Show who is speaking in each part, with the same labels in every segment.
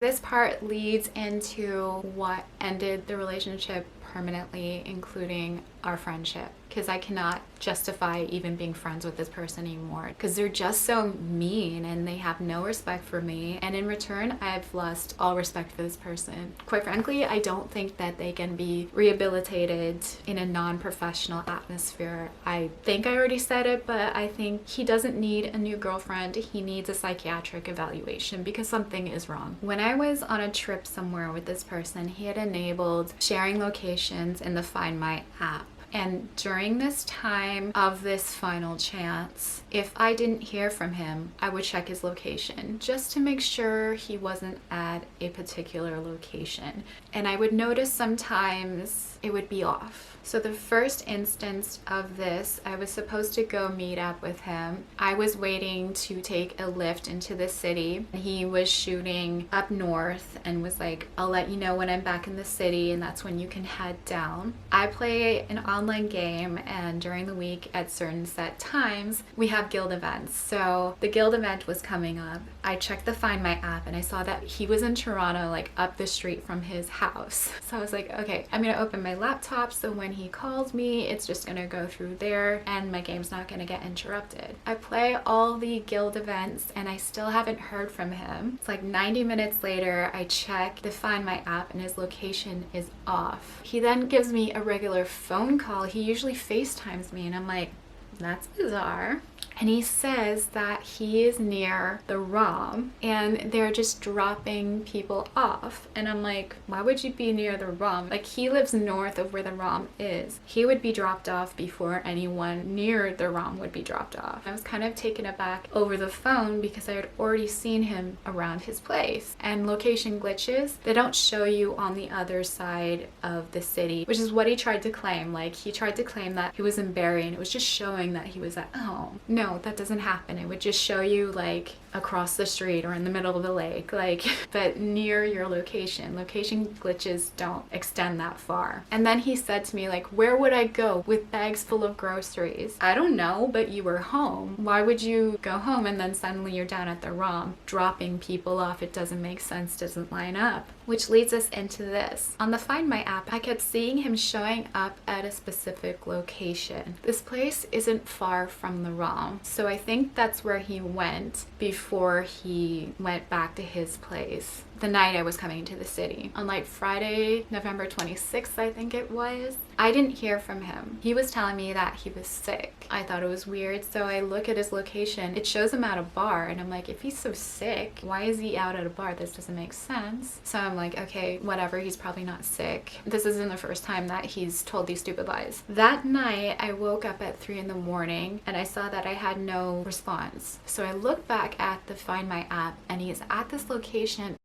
Speaker 1: This part leads into what ended the relationship permanently, including our friendship, because I cannot justify even being friends with this person anymore because they're just so mean and they have no respect for me, and in return I've lost all respect for this person. Quite frankly, I don't think that they can be rehabilitated in a non-professional atmosphere. I think I already said it, but I think he doesn't need a new girlfriend. He needs a psychiatric evaluation because something is wrong. When I was on a trip somewhere with this person, he had enabled sharing locations in the Find My app. And during this time of this final chance, if I didn't hear from him, I would check his location just to make sure he wasn't at a particular location. And I would notice sometimes it would be off. So the first instance of this, I was supposed to go meet up with him. I was waiting to take a lift into the city. He was shooting up north and was like, I'll let you know when I'm back in the city and that's when you can head down. I play an online game, and during the week at certain set times, we have guild events. So the guild event was coming up. I checked the Find My app and I saw that he was in Toronto, like up the street from his house. So I was like, okay, I'm gonna open my laptop so when he calls me, it's just gonna go through there and my game's not gonna get interrupted. I play all the guild events and I still haven't heard from him. It's like 90 minutes later, I check the Find My app and his location is off. He then gives me a regular phone call. He usually FaceTimes me and I'm like, that's bizarre. And he says that he is near the ROM and they're just dropping people off. And I'm like, why would you be near the ROM? Like, he lives north of where the ROM is. He would be dropped off before anyone near the ROM would be dropped off. I was kind of taken aback over the phone because I had already seen him around his place. And location glitches, they don't show you on the other side of the city, which is what he tried to claim. Like, he tried to claim that he was in Barrie and it was just showing that he was at home. No, that doesn't happen. It would just show you like across the street or in the middle of the lake, like, but near your location. Location glitches don't extend that far. And then he said to me, like, where would I go with bags full of groceries? I don't know, but you were home. Why would you go home and then suddenly you're down at the ROM dropping people off? It doesn't make sense, doesn't line up. Which leads us into this. On the Find My app, I kept seeing him showing up at a specific location. This place isn't far from the ROM, so I think that's where he went before he went back to his place the night I was coming into the city. On like Friday, November 26th, I think it was, I didn't hear from him. He was telling me that he was sick. I thought it was weird, so I look at his location. It shows him at a bar, and I'm like, if he's so sick, why is he out at a bar? This doesn't make sense. So I'm like, okay, whatever, he's probably not sick. This isn't the first time that he's told these stupid lies. That night, I woke up at 3 in the morning, and I saw that I had no response. So I looked back at the Find My app, and he's at this location.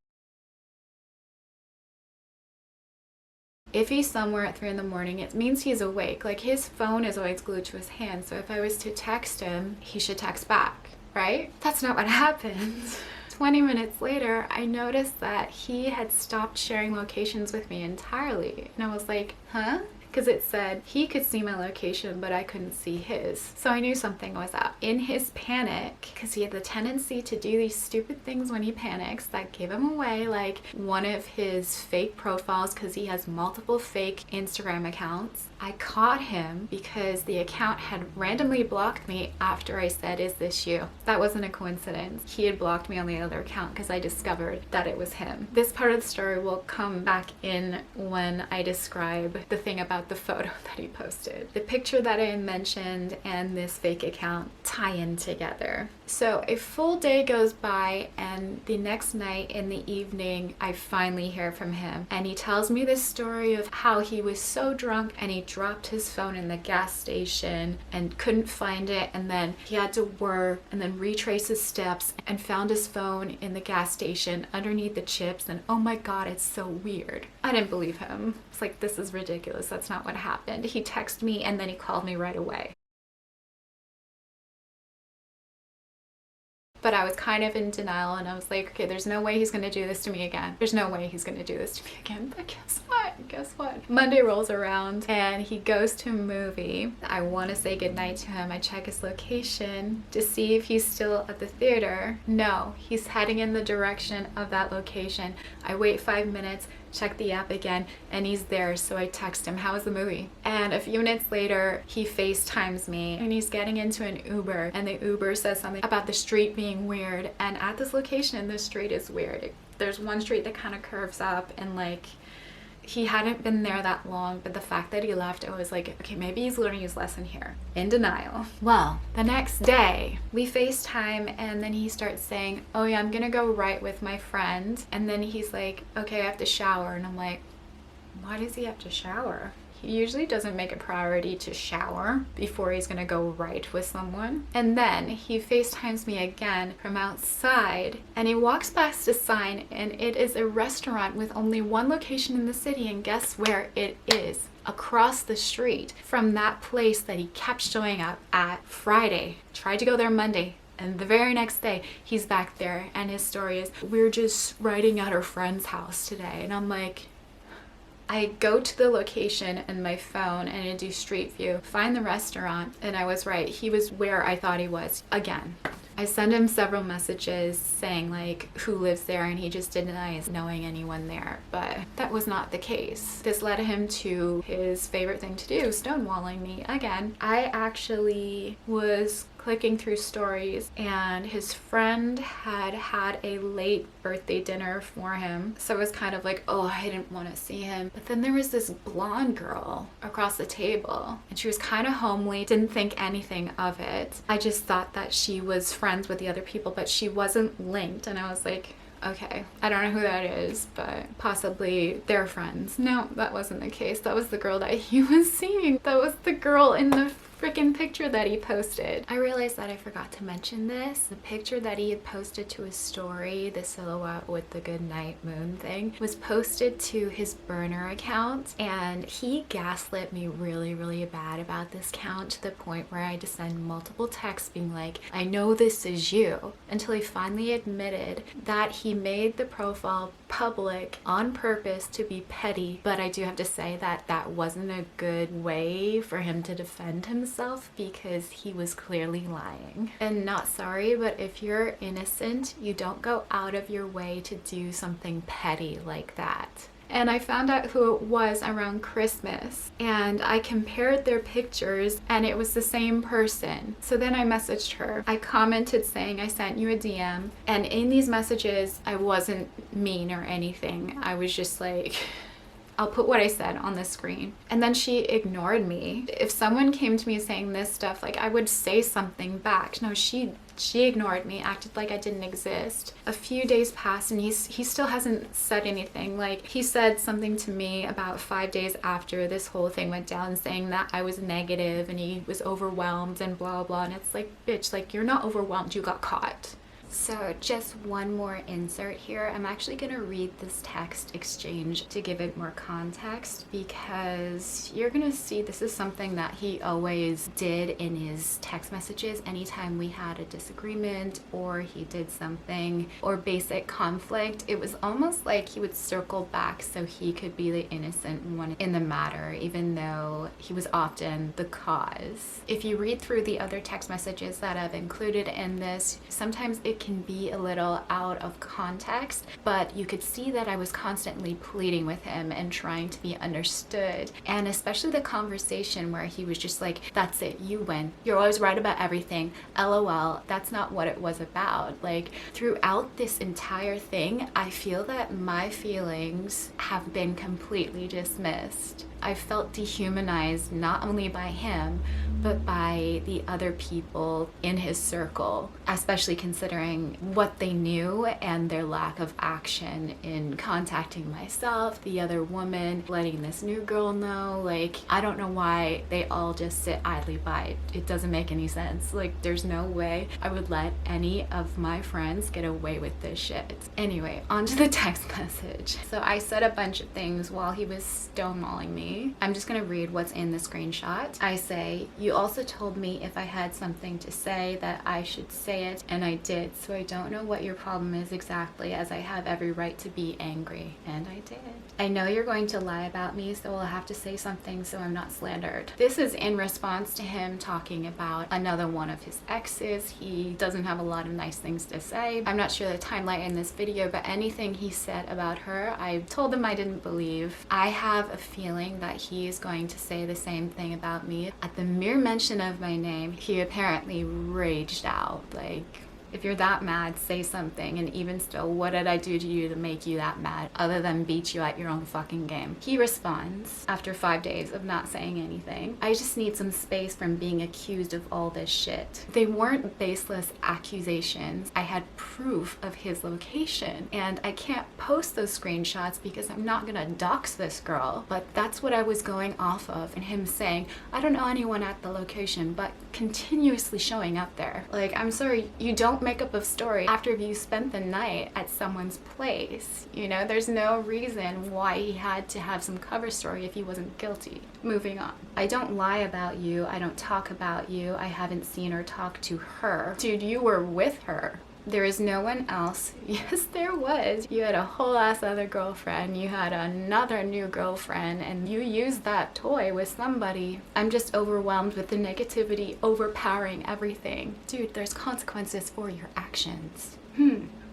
Speaker 1: If he's somewhere at 3 in the morning, it means he's awake. Like, his phone is always glued to his hand, so if I was to text him, he should text back, right? That's not what happened. 20 minutes later, I noticed that he had stopped sharing locations with me entirely. And I was like, huh? Because it said he could see my location, but I couldn't see his. So I knew something was up. In his panic, because he had the tendency to do these stupid things when he panics that gave him away, like one of his fake profiles, because he has multiple fake Instagram accounts. I caught him because the account had randomly blocked me after I said, is this you? That wasn't a coincidence. He had blocked me on the other account because I discovered that it was him. This part of the story will come back in when I describe the thing about the photo that he posted. The picture that I mentioned and this fake account tie in together. So a full day goes by, and the next night in the evening, I finally hear from him. And he tells me this story of how he was so drunk and he dropped his phone in the gas station and couldn't find it, and then he had to work and then retrace his steps and found his phone in the gas station underneath the chips, and oh my god, it's so weird. I didn't believe him. It's like, this is ridiculous. That's not what happened. He texted me and then he called me right away. But I was kind of in denial, and I was like, okay, there's no way he's gonna do this to me again. There's no way he's gonna do this to me again. But guess what? guess what? Monday rolls around and he goes to a movie. I want to say goodnight to him. I check his location to see if he's still at the theater. No, he's heading in the direction of that location. I wait 5 minutes, check the app again, and he's there. So I text him, how was the movie? And a few minutes later, he FaceTimes me and he's getting into an Uber, and the Uber says something about the street being weird. And at this location, the street is weird. There's one street that kind of curves up, and like, he hadn't been there that long, but the fact that he left, I was like, okay, maybe he's learning his lesson here. In denial. Well, the next day, we FaceTime, and then he starts saying, oh yeah, I'm gonna go right with my friend. And then he's like, okay, I have to shower. And I'm like, why does he have to shower? He usually doesn't make a priority to shower before he's gonna go right with someone. And then he FaceTimes me again from outside, and he walks past a sign, and it is a restaurant with only one location in the city, and guess where it is? Across the street from that place that he kept showing up at Friday. Tried to go there Monday. And the very next day, he's back there, and his story is, we're just riding at our friend's house today. And I'm like, I go to the location in my phone and I do Street View, find the restaurant, and I was right. He was where I thought he was again. I send him several messages saying like who lives there, and he just denies knowing anyone there, but that was not the case. This led him to his favorite thing to do, stonewalling me again. I actually was clicking through stories, and his friend had a late birthday dinner for him, so it was kind of like, oh, I didn't want to see him. But then there was this blonde girl across the table, and she was kind of homely, didn't think anything of it. I just thought that she was friends with the other people, but she wasn't linked, and I was like, okay, I don't know who that is, but possibly they're friends. No, that wasn't the case. That was the girl that he was seeing. That was the girl in the freaking picture that he posted. I realized that I forgot to mention this. The picture that he had posted to his story, the silhouette with the good night moon thing, was posted to his burner account, and he gaslit me really, really bad about this account, to the point where I had to send multiple texts being like, I know this is you, until he finally admitted that he made the profile public on purpose to be petty. But I do have to say that that wasn't a good way for him to defend himself, because he was clearly lying. And not sorry, but if you're innocent, you don't go out of your way to do something petty like that. And I found out who it was around Christmas, and I compared their pictures, and it was the same person. So then I messaged her. I commented saying I sent you a DM, and in these messages I wasn't mean or anything. I was just like, I'll put what I said on the screen. And then she ignored me. If someone came to me saying this stuff, like, I would say something back. No, she ignored me, acted like I didn't exist. A few days passed, and he still hasn't said anything. Like, he said something to me about 5 days after this whole thing went down, saying that I was negative and he was overwhelmed and blah blah. And it's like, bitch, like, you're not overwhelmed, you got caught. So just one more insert here. I'm actually gonna read this text exchange to give it more context, because you're gonna see this is something that he always did in his text messages anytime we had a disagreement or he did something or basic conflict. It was almost like he would circle back so he could be the innocent one in the matter, even though he was often the cause. If you read through the other text messages that I've included in this, sometimes it can be a little out of context, but you could see that I was constantly pleading with him and trying to be understood. And especially the conversation where he was just like, that's it, you win, you're always right about everything, LOL. That's not what it was about. Like, throughout this entire thing, I feel that my feelings have been completely dismissed. I felt dehumanized not only by him, but by the other people in his circle, especially considering what they knew and their lack of action in contacting myself, the other woman, letting this new girl know. Like, I don't know why they all just sit idly by. It doesn't make any sense. Like, there's no way I would let any of my friends get away with this shit. Anyway, on to the text message. So I said a bunch of things while he was stonewalling me. I'm just gonna read what's in the screenshot. I say, you You also told me if I had something to say that I should say it, and I did. So I don't know what your problem is exactly, as I have every right to be angry, and I did. I know you're going to lie about me, so I'll have to say something so I'm not slandered. This is in response to him talking about another one of his exes. He doesn't have a lot of nice things to say. I'm not sure the timeline in this video, but anything he said about her, I told him I didn't believe. I have a feeling that he is going to say the same thing about me. At the mere mention of my name, he apparently raged out. Like, if you're that mad, say something. And even still, what did I do to you to make you that mad other than beat you at your own fucking game? He responds after 5 days of not saying anything. I just need some space from being accused of all this shit. They weren't baseless accusations. I had proof of his location, and I can't post those screenshots because I'm not gonna dox this girl. But that's what I was going off of, and him saying, I don't know anyone at the location, but continuously showing up there. Like, I'm sorry, you don't make up a story after you spent the night at someone's place. You know, there's no reason why he had to have some cover story if he wasn't guilty. Moving on. I don't lie about you. I don't talk about you. I haven't seen or talked to her. Dude, you were with her. There is no one else. Yes, there was. You had a whole ass other girlfriend. You had another new girlfriend, and you used that toy with somebody. I'm just overwhelmed with the negativity overpowering everything. Dude, there's consequences for your actions.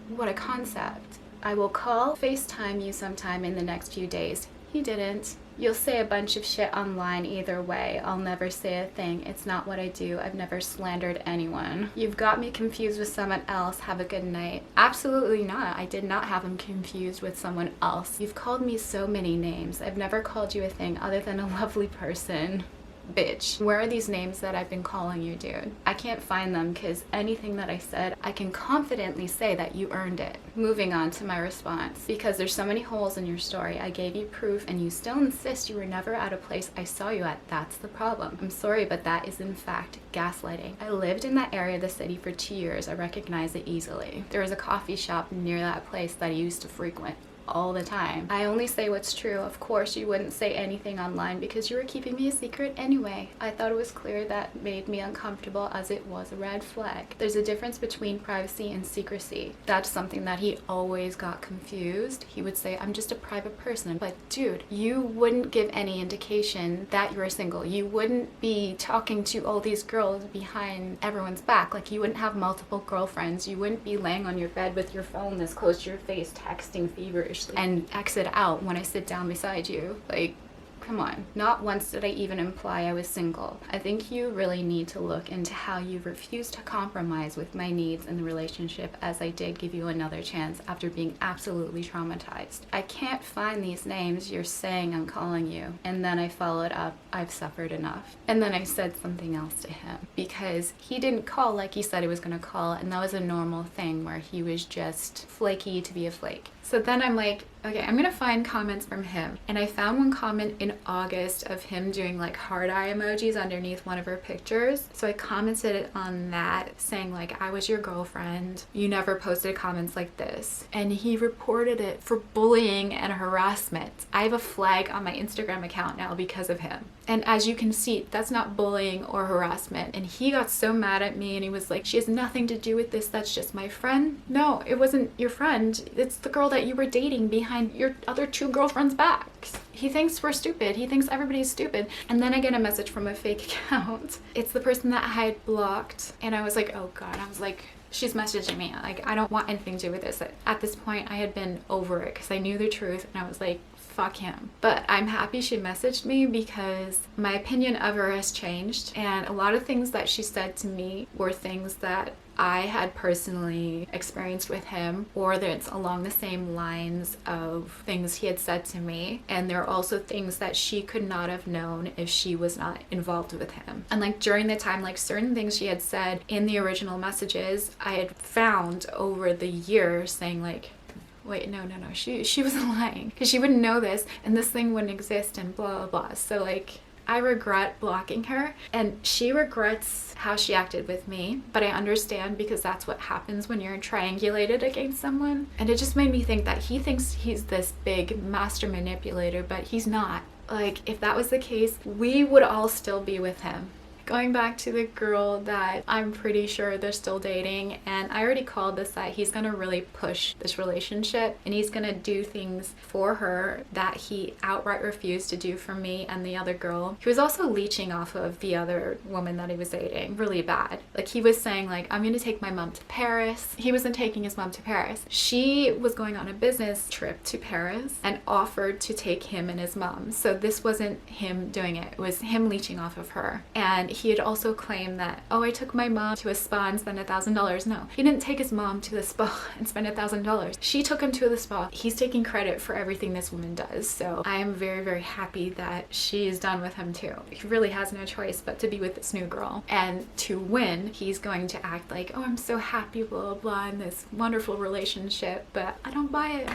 Speaker 1: What a concept. I will call, FaceTime you sometime in the next few days. He didn't. You'll say a bunch of shit online either way. I'll never say a thing. It's not what I do. I've never slandered anyone. You've got me confused with someone else. Have a good night. Absolutely not. I did not have him confused with someone else. You've called me so many names. I've never called you a thing other than a lovely person. Bitch. Where are these names that I've been calling you, dude? I can't find them because anything that I said, I can confidently say that you earned it. Moving on to my response. Because there's so many holes in your story. I gave you proof and you still insist you were never at a place I saw you at. That's the problem. I'm sorry, but that is in fact gaslighting. I lived in that area of the city for 2 years. I recognize it easily. There was a coffee shop near that place that I used to frequent all the time. I only say what's true. Of course, you wouldn't say anything online because you were keeping me a secret anyway. I thought it was clear that made me uncomfortable, as it was a red flag. There's a difference between privacy and secrecy. That's something that he always got confused. He would say, I'm just a private person. But dude, you wouldn't give any indication that you were single. You wouldn't be talking to all these girls behind everyone's back. Like, you wouldn't have multiple girlfriends. You wouldn't be laying on your bed with your phone this close to your face, texting feverishly and exit out when I sit down beside you. Like, come on. Not once did I even imply I was single. I think you really need to look into how you refused to compromise with my needs in the relationship, as I did give you another chance after being absolutely traumatized. I can't find these names you're saying I'm calling you. And then I followed up, I've suffered enough. And then I said something else to him because he didn't call like he said he was gonna call, and that was a normal thing where he was just flaky to be a flake. So then I'm like, okay, I'm gonna find comments from him. And I found one comment in August of him doing like heart eye emojis underneath one of her pictures. So I commented on that saying like, I was your girlfriend. You never posted comments like this. And he reported it for bullying and harassment. I have a flag on my Instagram account now because of him. And as you can see, that's not bullying or harassment. And he got so mad at me and he was like, she has nothing to do with this. That's just my friend. No, it wasn't your friend. It's the girl that you were dating behind your other 2 girlfriends' backs. He thinks we're stupid. He thinks everybody's stupid. And then I get a message from a fake account. It's the person that I had blocked. And I was like, oh God. I was like, she's messaging me. Like, I don't want anything to do with this. At this point, I had been over it because I knew the truth and I was like, fuck him. But I'm happy she messaged me because my opinion of her has changed, and a lot of things that she said to me were things that I had personally experienced with him, or that's along the same lines of things he had said to me. And there are also things that she could not have known if she was not involved with him. And like during the time, like certain things she had said in the original messages, I had found over the years saying like, wait, no, she wasn't lying because she wouldn't know this and this thing wouldn't exist and blah, blah, blah. So like, I regret blocking her and she regrets how she acted with me, but I understand because that's what happens when you're triangulated against someone. And it just made me think that he thinks he's this big master manipulator, but he's not. Like, if that was the case, we would all still be with him. Going back to the girl that I'm pretty sure they're still dating, and I already called this, that he's gonna really push this relationship and he's gonna do things for her that he outright refused to do for me and the other girl. He was also leeching off of the other woman that he was dating really bad. Like, he was saying like, I'm gonna take my mom to Paris. He wasn't taking his mom to Paris. She was going on a business trip to Paris and offered to take him and his mom. So this wasn't him doing it. It was him leeching off of her. And he had also claimed that, oh, I took my mom to a spa and spent $1,000. No, he didn't take his mom to the spa and spend $1,000. She took him to the spa. He's taking credit for everything this woman does. So I am very, very happy that she is done with him too. He really has no choice but to be with this new girl. And to win, he's going to act like, oh, I'm so happy, blah, blah, blah, in this wonderful relationship. But I don't buy it.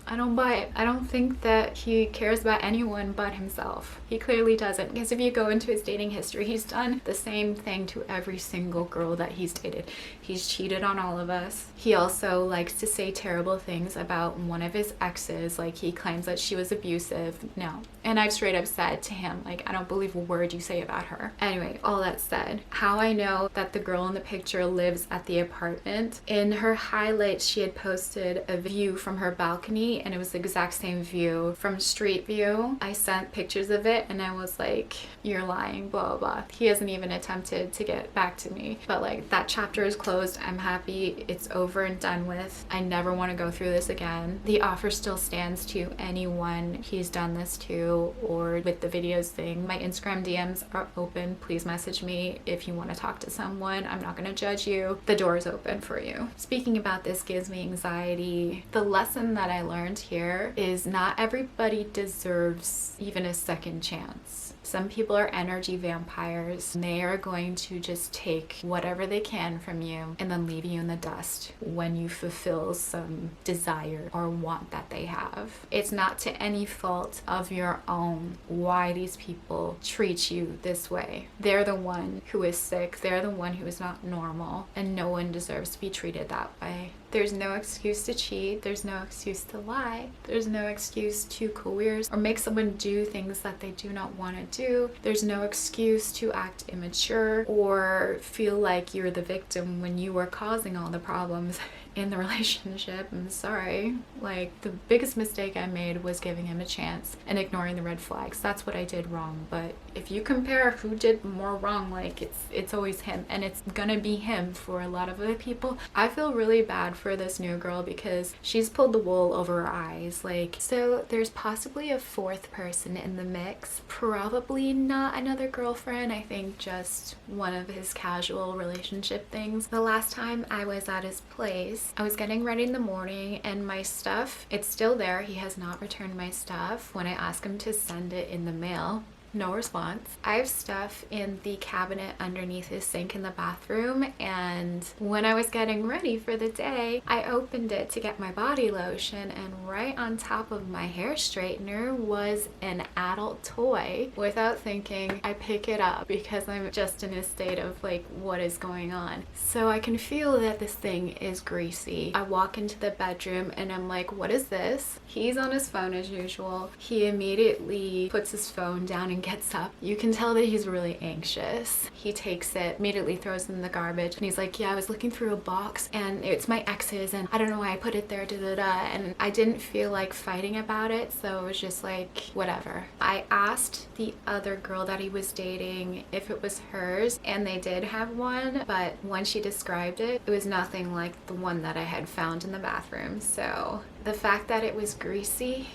Speaker 1: I don't buy it. I don't think that he cares about anyone but himself. He clearly doesn't, because if you go into his dating history, he's done the same thing to every single girl that he's dated. He's cheated on all of us. He also likes to say terrible things about one of his exes. Like, he claims that she was abusive. No. And I've straight up said to him, like, I don't believe a word you say about her. Anyway, all that said, how I know that the girl in the picture lives at the apartment, in her highlights she had posted a view from her balcony, and it was the exact same view from street view. I sent pictures of it and I was like, you're lying, blah, blah, blah. He hasn't even attempted to get back to me. But like, that chapter is closed. I'm happy it's over and done with. I never want to go through this again. The offer still stands to anyone he's done this to, or with the videos thing. My Instagram DMs are open. Please message me if you want to talk to someone. I'm not going to judge you. The door is open for you. Speaking about this gives me anxiety. The lesson that I learned here is not everybody deserves even a second chance. Some people are energy vampires. They are going to just take whatever they can from you and then leave you in the dust when you fulfill some desire or want that they have. It's not to any fault of your own why these people treat you this way. They're the one who is sick. They're the one who is not normal, and no one deserves to be treated that way. There's no excuse to cheat. There's no excuse to lie. There's no excuse to coerce or make someone do things that they do not want to do. There's no excuse to act immature or feel like you're the victim when you are causing all the problems in the relationship. I'm sorry. Like, the biggest mistake I made was giving him a chance and ignoring the red flags. That's what I did wrong. But if you compare who did more wrong, like, it's always him, and it's gonna be him for a lot of other people. I feel really bad for this new girl because she's pulled the wool over her eyes. Like, so there's possibly a fourth person in the mix. Probably not another girlfriend. I think just one of his casual relationship things. The last time I was at his place, I was getting ready in the morning, and my stuff, it's still there. He has not returned my stuff. When I ask him to send it in the mail, no response. I have stuff in the cabinet underneath his sink in the bathroom, and when I was getting ready for the day, I opened it to get my body lotion, and right on top of my hair straightener was an adult toy. Without thinking, I pick it up because I'm just in a state of like, what is going on? So I can feel that this thing is greasy. I walk into the bedroom and I'm like, what is this? He's on his phone as usual. He immediately puts his phone down and gets up. You can tell that he's really anxious. He takes it, immediately throws it in the garbage, and he's like, yeah, I was looking through a box and it's my ex's and I don't know why I put it there, da da da. And I didn't feel like fighting about it, so it was just like, whatever. I asked the other girl that he was dating if it was hers, and they did have one, but when she described it, it was nothing like the one that I had found in the bathroom. So the fact that it was greasy,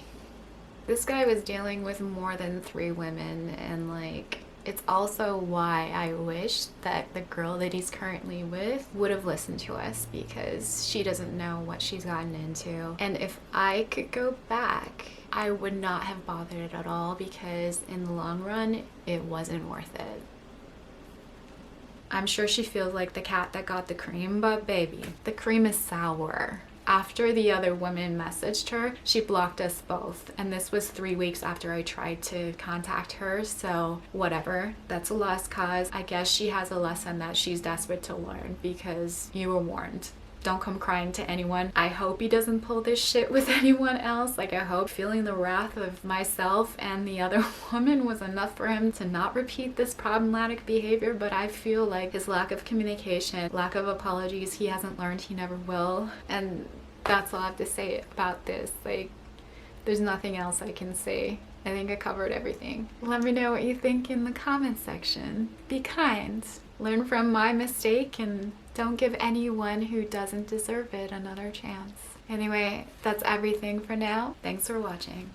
Speaker 1: this guy was dealing with more than 3 women, and like, it's also why I wish that the girl that he's currently with would have listened to us, because she doesn't know what she's gotten into. And if I could go back, I would not have bothered at all, because in the long run, it wasn't worth it. I'm sure she feels like the cat that got the cream, but baby, the cream is sour. After the other woman messaged her, she blocked us both, and this was 3 weeks after I tried to contact her, so whatever. That's a lost cause. I guess she has a lesson that she's desperate to learn, because you were warned. Don't come crying to anyone. I hope he doesn't pull this shit with anyone else. Like, I hope feeling the wrath of myself and the other woman was enough for him to not repeat this problematic behavior. But I feel like his lack of communication, lack of apologies, he hasn't learned, he never will. And that's all I have to say about this. Like, there's nothing else I can say. I think I covered everything. Let me know what you think in the comments section. Be kind. Learn from my mistake and don't give anyone who doesn't deserve it another chance. Anyway, that's everything for now. Thanks for watching.